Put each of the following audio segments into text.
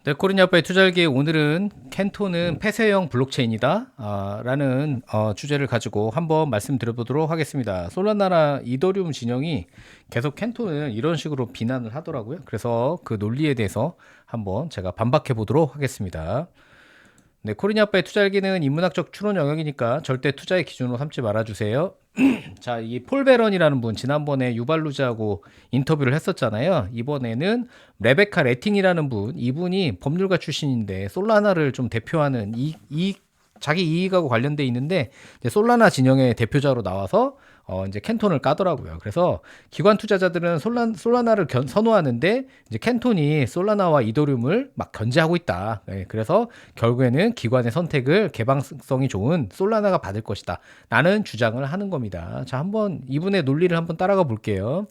네, 코리니 아빠의 투자일기 오늘은 캔토는 폐쇄형 블록체인이다 라는 주제를 가지고 한번 말씀드려보도록 하겠습니다. 솔라나나 이더리움 진영이 계속 캔토는 이런 식으로 비난을 하더라고요. 그래서 그 논리에 대해서 한번 제가 반박해 보도록 하겠습니다. 네, 코리니 아빠의 투자일기는 인문학적 추론 영역이니까 절대 투자의 기준으로 삼지 말아주세요. 자, 이 폴 베런이라는 분 지난번에 유발루즈하고 인터뷰를 했었잖아요. 이번에는 레베카 레팅이라는 분, 이분이 법률가 출신인데 솔라나를 좀 대표하는 자기 이익하고 관련돼 있는데 이제 솔라나 진영의 대표자로 나와서 이제 캔톤을 까더라고요. 그래서 기관 투자자들은 솔라나를 선호하는데 이제 캔톤이 솔라나와 이더리움을 막 견제하고 있다. 네, 그래서 결국에는 기관의 선택을 개방성이 좋은 솔라나가 받을 것이다. 라는 주장을 하는 겁니다. 자, 한번 이분의 논리를 한번 따라가 볼게요.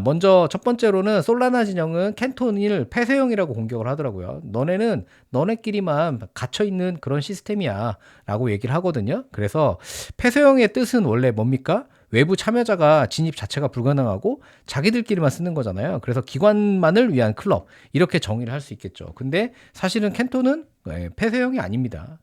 먼저 첫 번째로는 솔라나 진영은 캔톤을 폐쇄형이라고 공격을 하더라고요. 너네는 너네끼리만 갇혀 있는 그런 시스템이야 라고 얘기를 하거든요. 그래서 폐쇄형의 뜻은 원래 뭡니까? 외부 참여자가 진입 자체가 불가능하고 자기들끼리만 쓰는 거잖아요. 그래서 기관만을 위한 클럽 이렇게 정의를 할 수 있겠죠. 근데 사실은 캔톤은 폐쇄형이 아닙니다.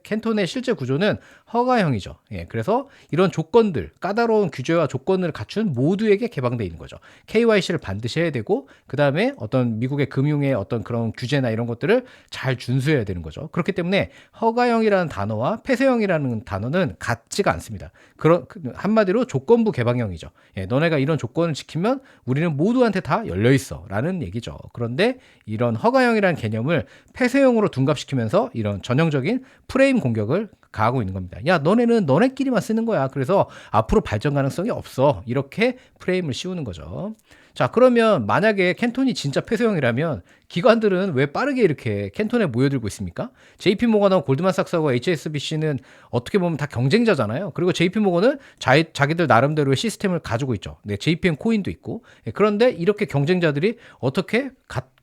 캔톤의 실제 구조는 허가형이죠. 그래서 이런 조건들, 까다로운 규제와 조건을 갖춘 모두에게 개방되어 있는 거죠. KYC를 반드시 해야 되고, 그 다음에 어떤 미국의 금융의 어떤 그런 규제나 이런 것들을 잘 준수해야 되는 거죠. 그렇기 때문에 허가형이라는 단어와 폐쇄형이라는 단어는 같지가 않습니다. 한마디로 조건부 개방형이죠. 너네가 이런 조건을 지키면 우리는 모두한테 다 열려 있어 라는 얘기죠. 그런데 이런 허가형이라는 개념을 폐쇄형으로 둔갑시키면서 이런 전형적인 프레임 공격을 가하고 있는 겁니다. 야, 너네는 너네끼리만 쓰는 거야. 그래서 앞으로 발전 가능성이 없어. 이렇게 프레임을 씌우는 거죠. 자, 그러면 만약에 캔톤이 진짜 폐쇄형이라면 기관들은 왜 빠르게 이렇게 캔톤에 모여들고 있습니까? JP모건하고 골드만삭스하고 HSBC는 어떻게 보면 다 경쟁자잖아요. 그리고 JP모건은 자기들 나름대로의 시스템을 가지고 있죠. 네, JPM 코인도 있고. 그런데 이렇게 경쟁자들이 어떻게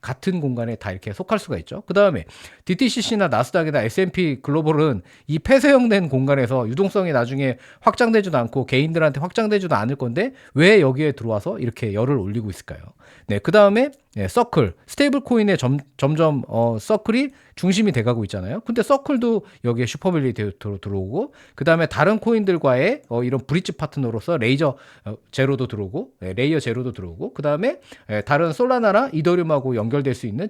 같은 공간에 다 이렇게 속할 수가 있죠. 그 다음에 DTCC나 나스닥이나 S&P 글로벌은 이 폐쇄형된 공간에서 유동성이 나중에 확장되지도 않고 개인들한테 확장되지도 않을 건데 왜 여기에 들어와서 이렇게 열을 올리고 있을까요? 네, 그 다음에 서클, 스테이블 코인의 점점 서클이 중심이 돼가고 있잖아요. 근데 서클도 여기에 슈퍼밸리티로 들어오고, 그 다음에 다른 코인들과의 이런 브릿지 파트너로서 레이저 제로도 들어오고, 레이어 제로도 들어오고, 그 다음에 다른 솔라나나 이더리움하고 연결될 수 있는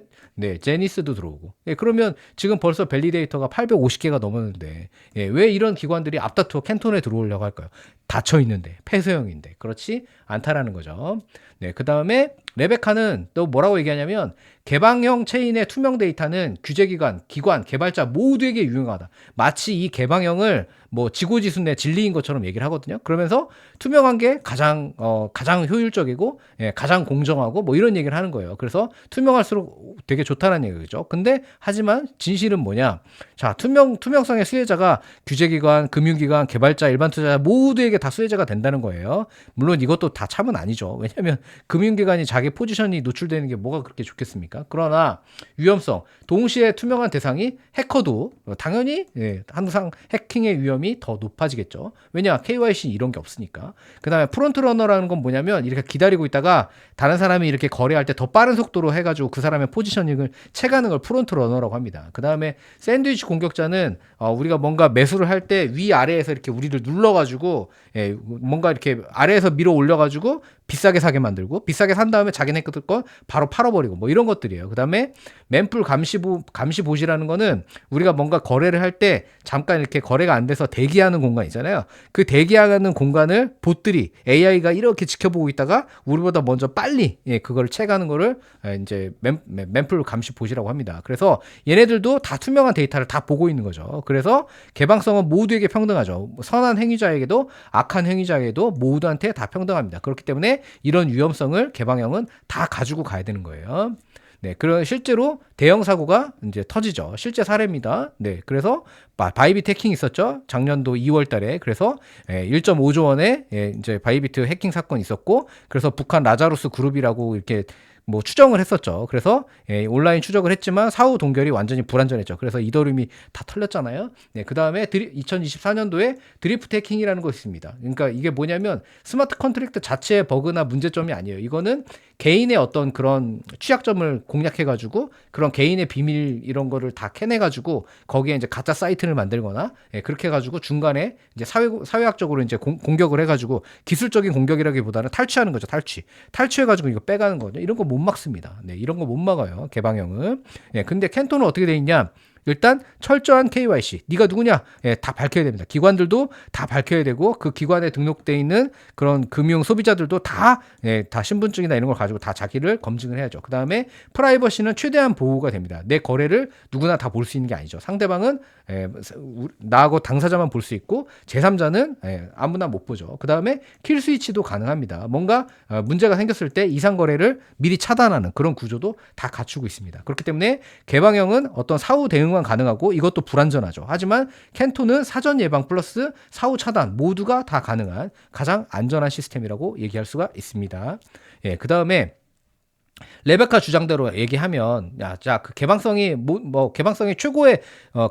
제니스도 들어오고. 그러면 지금 벌써 밸리데이터가 850개가 넘었는데 왜 이런 기관들이 앞다투어 캔톤에 들어오려고 할까요? 닫혀 있는데 폐쇄형인데 그렇지 않다라는 거죠. 네, 그 다음에 레베카는 또 뭐라고 얘기하냐면 개방형 체인의 투명 데이터는 규제기관, 기관, 개발자 모두에게 유용하다. 마치 이 개방형을 뭐 지고지순의 진리인 것처럼 얘기를 하거든요. 그러면서 투명한 게 가장 효율적이고 가장 공정하고 뭐 이런 얘기를 하는 거예요. 그래서 투명할수록 되게 좋다는 얘기죠. 근데 하지만 진실은 뭐냐? 자, 투명성의 수혜자가 규제기관, 금융기관, 개발자, 일반 투자자 모두에게 다 수혜자가 된다는 거예요. 물론 이것도 다 참은 아니죠. 왜냐하면 금융기관이 자기 포지션이 노출되는 게 뭐가 그렇게 좋겠습니까? 그러나 위험성, 동시에 투명한 대상이 해커도 당연히 항상 해킹의 위험이 더 높아지겠죠. 왜냐? KYC 이런 게 없으니까. 그 다음에 프론트러너라는 건 뭐냐면 이렇게 기다리고 있다가 다른 사람이 이렇게 거래할 때 더 빠른 속도로 해가지고 그 사람의 포지셔닝을 채가는 걸 프론트러너라고 합니다. 그 다음에 샌드위치 공격자는 우리가 뭔가 매수를 할 때 위아래에서 이렇게 우리를 눌러가지고 뭔가 이렇게 아래에서 밀어 올려가지고 비싸게 사게 만들고 비싸게 산 다음에 자기네 거 바로 팔아버리고 뭐 이런 것들이에요. 그 다음에 맨풀 감시보시라는 거는 우리가 뭔가 거래를 할 때 잠깐 이렇게 거래가 안 돼서 대기하는 공간 있잖아요. 그 대기하는 공간을 봇들이 AI가 이렇게 지켜보고 있다가 우리보다 먼저 빨리 그걸 채가는 거를 이제 맨풀 감시보시라고 합니다. 그래서 얘네들도 다 투명한 데이터를 다 보고 있는 거죠. 그래서 개방성은 모두에게 평등하죠. 선한 행위자에게도 악한 행위자에게도 모두한테 다 평등합니다. 그렇기 때문에 이런 위험성을 개방형은 다 가지고 가야 되는 거예요. 네, 그런 실제로 대형 사고가 이제 터지죠. 실제 사례입니다. 네, 그래서 바이비트 해킹 있었죠. 작년도 2월 달에. 그래서 1.5조 원의 이제 바이비트 해킹 사건이 있었고, 그래서 북한 라자루스 그룹이라고 이렇게 뭐 추정을 했었죠. 그래서 온라인 추적을 했지만 사후 동결이 완전히 불완전했죠. 그래서 이더리움이 다 털렸잖아요. 네, 그 다음에 2024년도에 드리프트 해킹이라는 것이 있습니다. 그러니까 이게 뭐냐면 스마트 컨트랙트 자체의 버그나 문제점이 아니에요. 이거는 개인의 어떤 그런 취약점을 공략해가지고 그런 개인의 비밀 이런 거를 다 캐내가지고 거기에 이제 가짜 사이트를 만들거나 그렇게 해가지고 중간에 이제 사회학적으로 이제 공격을 해가지고 기술적인 공격이라기보다는 탈취하는 거죠. 탈취해가지고 이거 빼가는 거죠. 이런 거 못 막습니다. 네, 이런 거 못 막아요. 개방형은. 근데 캔토는 어떻게 돼 있냐? 일단 철저한 KYC. 네가 누구냐? 다 밝혀야 됩니다. 기관들도 다 밝혀야 되고 그 기관에 등록돼 있는 그런 금융 소비자들도 다 신분증이나 이런 걸 가지고 다 자기를 검증을 해야죠. 그다음에 프라이버시는 최대한 보호가 됩니다. 내 거래를 누구나 다 볼 수 있는 게 아니죠. 상대방은 나하고 당사자만 볼 수 있고 제3자는 아무나 못 보죠. 그다음에 킬 스위치도 가능합니다. 뭔가 문제가 생겼을 때 이상 거래를 미리 차단하는 그런 구조도 다 갖추고 있습니다. 그렇기 때문에 개방형은 어떤 사후 대응만 가능하고 이것도 불안전하죠. 하지만 캔토는 사전 예방 플러스 사후 차단 모두가 다 가능한 가장 안전한 시스템이라고 얘기할 수가 있습니다. 그다음에 레베카 주장대로 얘기하면 그 개방성이 개방성이 최고의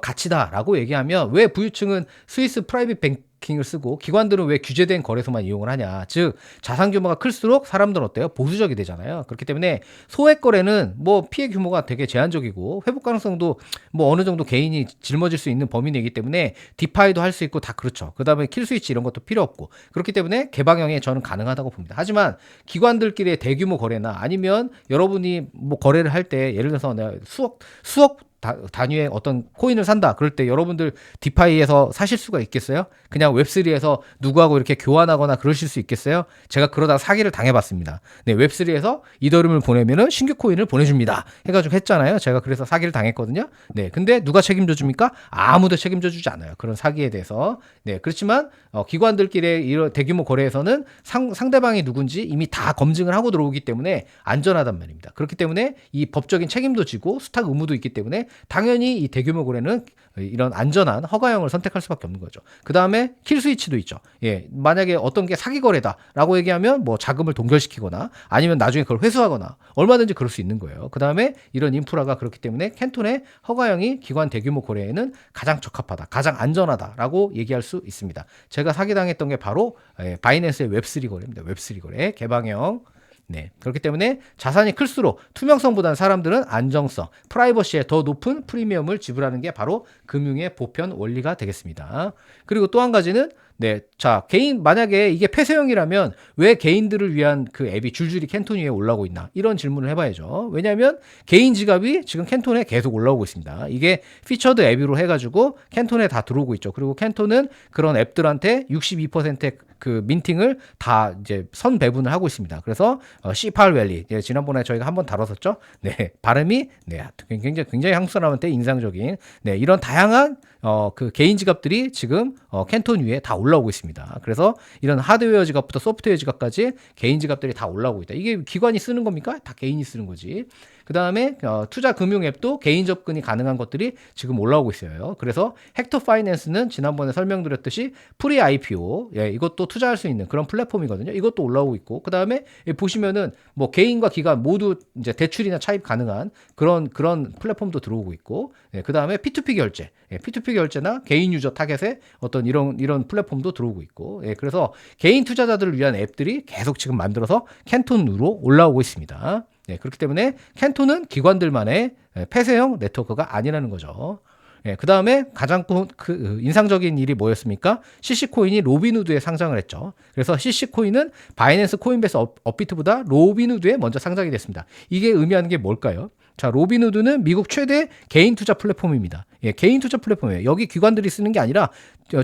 가치다라고 얘기하면 왜 부유층은 스위스 프라이빗 뱅킹을 쓰고 기관들은 왜 규제된 거래소만 이용을 하냐. 즉 자산 규모가 클수록 사람들은 어때요? 보수적이 되잖아요. 그렇기 때문에 소액 거래는 피해 규모가 되게 제한적이고 회복 가능성도 어느 정도 개인이 짊어질 수 있는 범위 내기 때문에 디파이도 할 수 있고 다 그렇죠. 그다음에 킬 스위치 이런 것도 필요 없고 그렇기 때문에 개방형에 저는 가능하다고 봅니다. 하지만 기관들끼리의 대규모 거래나 아니면 여러분이 거래를 할 때 예를 들어서 내가 수억 단위의 어떤 코인을 산다. 그럴 때 여러분들 디파이에서 사실 수가 있겠어요? 그냥 웹3에서 누구하고 이렇게 교환하거나 그러실 수 있겠어요? 제가 그러다 사기를 당해봤습니다. 네, 웹3에서 이더리움을 보내면은 신규 코인을 보내줍니다. 해가지고 했잖아요. 제가 그래서 사기를 당했거든요. 네, 근데 누가 책임져 줍니까? 아무도 책임져 주지 않아요. 그런 사기에 대해서. 네, 그렇지만 기관들끼리의 이런 대규모 거래에서는 상대방이 누군지 이미 다 검증을 하고 들어오기 때문에 안전하단 말입니다. 그렇기 때문에 이 법적인 책임도 지고 수탁 의무도 있기 때문에 당연히 이 대규모 거래는 이런 안전한 허가형을 선택할 수밖에 없는 거죠. 그 다음에 킬 스위치도 있죠. 만약에 어떤 게 사기 거래다라고 얘기하면 자금을 동결시키거나 아니면 나중에 그걸 회수하거나 얼마든지 그럴 수 있는 거예요. 그 다음에 이런 인프라가 그렇기 때문에 캔톤의 허가형이 기관 대규모 거래에는 가장 적합하다, 가장 안전하다라고 얘기할 수 있습니다. 제가 사기당했던 게 바로 바이낸스의 웹3 거래입니다. 웹3 거래 개방형. 네, 그렇기 때문에 자산이 클수록 투명성보다는 사람들은 안정성, 프라이버시에 더 높은 프리미엄을 지불하는 게 바로 금융의 보편 원리가 되겠습니다. 그리고 또 한 가지는 개인 만약에 이게 폐쇄형이라면 왜 개인들을 위한 그 앱이 줄줄이 캔톤 위에 올라오고 있나 이런 질문을 해봐야죠. 왜냐하면 개인 지갑이 지금 캔톤에 계속 올라오고 있습니다. 이게 피처드 앱으로 해가지고 캔톤에 다 들어오고 있죠. 그리고 캔톤은 그런 앱들한테 62%의 그 민팅을 다 이제 선 배분을 하고 있습니다. 그래서 C8 밸리 지난번에 저희가 한번 다뤘었죠. 네, 발음이 굉장히 한국 사람한테 인상적인 이런 다양한 그 개인 지갑들이 지금 캔톤 위에 다 올라오고 있습니다. 그래서 이런 하드웨어 지갑부터 소프트웨어 지갑까지 개인 지갑들이 다 올라오고 있다. 이게 기관이 쓰는 겁니까? 다 개인이 쓰는 거지. 그 다음에 투자 금융 앱도 개인 접근이 가능한 것들이 지금 올라오고 있어요. 그래서 헥터 파이낸스는 지난번에 설명드렸듯이 프리 IPO 이것도 투자할 수 있는 그런 플랫폼이거든요. 이것도 올라오고 있고 그 다음에 보시면은 개인과 기관 모두 이제 대출이나 차입 가능한 그런 플랫폼도 들어오고 있고 그 다음에 P2P 결제, P2P 결제나 개인 유저 타겟의 어떤 이런 플랫폼도 들어오고 있고 그래서 개인 투자자들을 위한 앱들이 계속 지금 만들어서 캔톤으로 올라오고 있습니다. 그렇기 때문에 캔톤은 기관들만의 폐쇄형 네트워크가 아니라는 거죠. 그 다음에 가장 인상적인 일이 뭐였습니까? CC코인이 로빈후드에 상장을 했죠. 그래서 CC코인은 바이낸스 코인베이스 업비트보다 로빈후드에 먼저 상장이 됐습니다. 이게 의미하는 게 뭘까요? 자, 로빈후드는 미국 최대 개인 투자 플랫폼입니다. 개인 투자 플랫폼이에요. 여기 기관들이 쓰는 게 아니라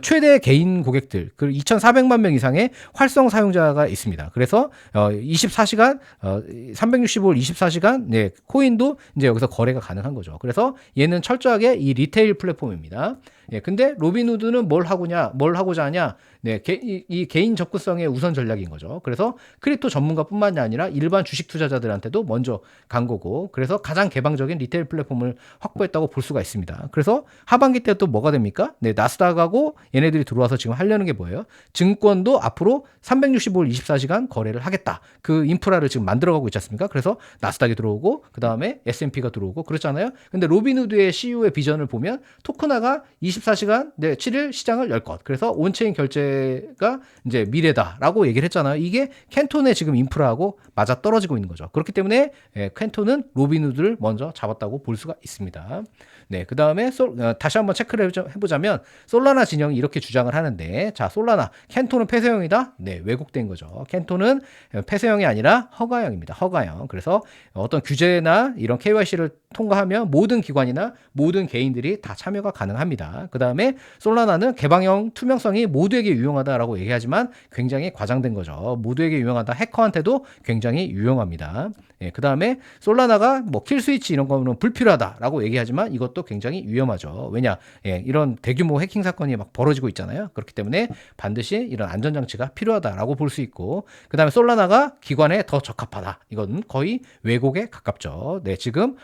최대 개인 고객들, 그 2,400만 명 이상의 활성 사용자가 있습니다. 그래서 24시간, 365일 24시간 코인도 이제 여기서 거래가 가능한 거죠. 그래서 얘는 철저하게 이 리테일 플랫폼입니다. 근데 로빈후드는 뭘 하고자 하냐? 이 개인 접근성의 우선 전략인 거죠. 그래서 크립토 전문가뿐만이 아니라 일반 주식 투자자들한테도 먼저 간 거고, 그래서 가장 개방적인 리테일 플랫폼을 확보했다고 볼 수가 있습니다. 그래서 하반기 때 또 뭐가 됩니까? 나스닥하고 그리고 얘네들이 들어와서 지금 하려는 게 뭐예요? 증권도 앞으로 365일 24시간 거래를 하겠다. 그 인프라를 지금 만들어가고 있지 않습니까? 그래서 나스닥이 들어오고 그 다음에 S&P가 들어오고 그렇잖아요. 근데 로빈후드의 CEO의 비전을 보면 토크나가 24시간 7일 시장을 열 것. 그래서 온체인 결제가 이제 미래다라고 얘기를 했잖아요. 이게 캔톤의 지금 인프라하고 맞아 떨어지고 있는 거죠. 그렇기 때문에 캔톤은 로빈후드를 먼저 잡았다고 볼 수가 있습니다. 네, 그 다음에 다시 한번 체크를 해보자면 솔라나 진영이 이렇게 주장을 하는데, 자, 솔라나 캔톤은 폐쇄형이다. 네, 왜곡된 거죠. 캔톤은 폐쇄형이 아니라 허가형입니다. 허가형. 그래서 어떤 규제나 이런 KYC를 통과하면 모든 기관이나 모든 개인들이 다 참여가 가능합니다. 그 다음에 솔라나는 개방형 투명성이 모두에게 유용하다라고 얘기하지만 굉장히 과장된 거죠. 모두에게 유용하다. 해커한테도 굉장히 유용합니다. 예, 그 다음에 솔라나가 뭐 킬 스위치 이런 거는 불필요하다라고 얘기하지만 이것도 굉장히 위험하죠. 왜냐? 예, 이런 대규모 해킹 사건이 막 벌어지고 있잖아요. 그렇기 때문에 반드시 이런 안전장치가 필요하다라고 볼 수 있고, 그 다음에 솔라나가 기관에 더 적합하다. 이건 거의 왜곡에 가깝죠. 네, 지금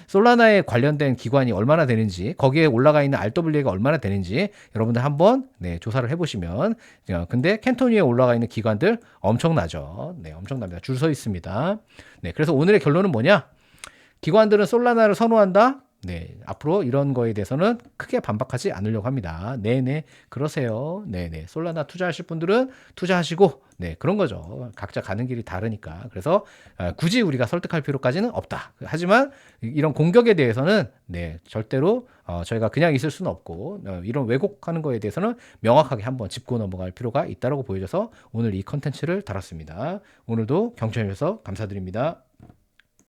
솔라나에 관련된 기관이 얼마나 되는지, 거기에 올라가 있는 RWA가 얼마나 되는지 여러분들 한번 조사를 해보시면, 근데 캔톤 위에 올라가 있는 기관들 엄청나죠. 네, 엄청납니다. 줄 서 있습니다. 네, 그래서 오늘의 결론은 뭐냐? 기관들은 솔라나를 선호한다. 네, 앞으로 이런 거에 대해서는 크게 반박하지 않으려고 합니다. 네네, 그러세요. 네네, 솔라나 투자하실 분들은 투자하시고, 네, 그런 거죠. 각자 가는 길이 다르니까. 그래서 굳이 우리가 설득할 필요까지는 없다. 하지만 이런 공격에 대해서는 네, 절대로 저희가 그냥 있을 수는 없고, 이런 왜곡하는 거에 대해서는 명확하게 한번 짚고 넘어갈 필요가 있다고 보여져서 오늘 이 컨텐츠를 달았습니다. 오늘도 경청해 주셔서 감사드립니다.